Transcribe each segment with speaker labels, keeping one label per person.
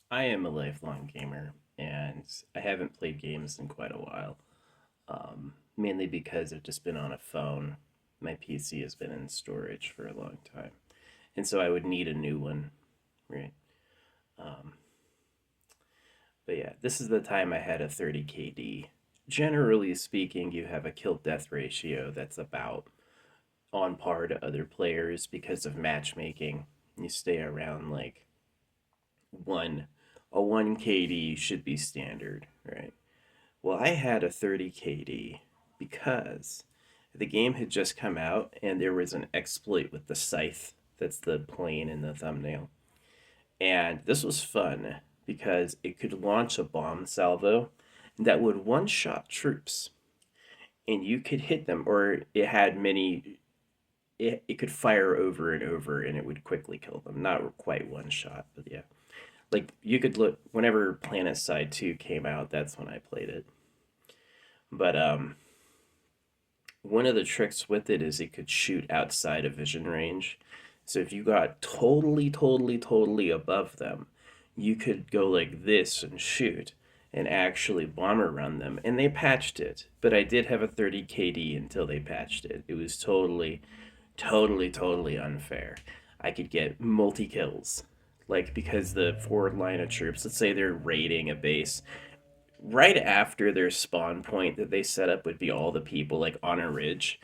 Speaker 1: I am a lifelong gamer, and I haven't played games in quite a while. Mainly because I've just been on a phone. My PC has been in storage for a long time, and so I would need a new one, right? Um, but yeah, this is the time I had a 30 KD. Generally speaking, you have a kill death ratio that's about on par to other players because of matchmaking. You stay around like one a 1 KD should be standard, right? Well, I had a 30 KD because the game had just come out and there was an exploit with the scythe. That's the plane in the thumbnail. And this was fun because it could launch a bomb salvo that would one shot troops and you could hit them, or it had many, it could fire over and over and it would quickly kill them. Not quite one shot, but yeah. Like you could look whenever Planet Side 2 came out, that's when I played it. But one of the tricks with it is it could shoot outside of vision range. So if you got totally above them, you could go like this and shoot and actually bomber run them. And they patched it, but I did have a 30 KD until they patched it. It was totally unfair. I could get multi kills. Like, because the forward line of troops, let's say they're raiding a base, right after their spawn point that they set up would be all the people like on a ridge,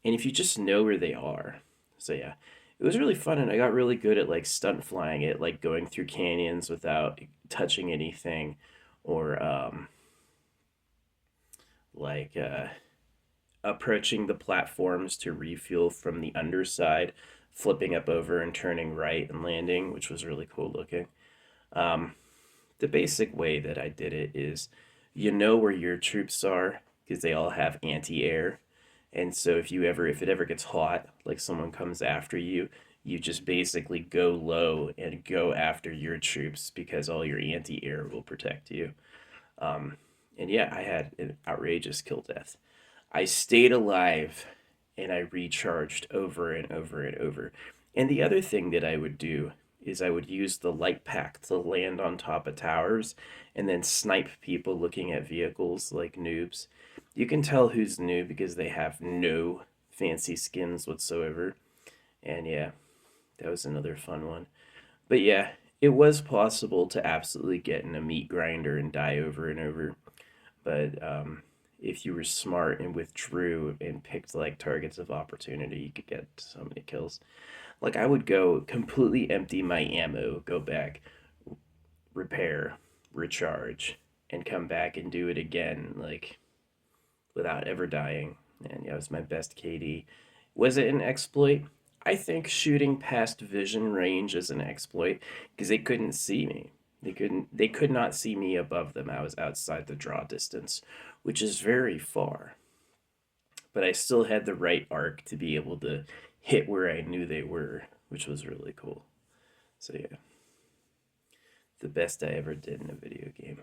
Speaker 1: and if you just know where they are. So yeah, it was really fun, and I got really good at like stunt flying it, like going through canyons without touching anything, or like approaching the platforms to refuel from the underside, flipping up over and turning right and landing, which was really cool looking. um, the basic way that I did it is you know where your troops are because they all have anti-air. And so if it ever gets hot, like someone comes after you, you just basically go low and go after your troops because all your anti-air will protect you. Um, and yeah, I had an outrageous kill death. I stayed alive and I recharged over and over and over. And the other thing that I would do is I would use the light pack to land on top of towers and then snipe people looking at vehicles like noobs. You can tell who's new because they have no fancy skins whatsoever. And yeah, that was another fun one. But yeah, it was possible to absolutely get in a meat grinder and die over and over. But if you were smart and withdrew and picked like targets of opportunity, you could get so many kills. Like I would go completely empty my ammo, go back, repair, recharge, and come back and do it again, like without ever dying. And yeah, it was my best KD. Was it an exploit? I think shooting past vision range is an exploit because they couldn't see me. They could not see me above them. I was outside the draw distance, which is very far. But I still had the right arc to be able to hit where I knew they were, which was really cool. So yeah, the best I ever did in a video game.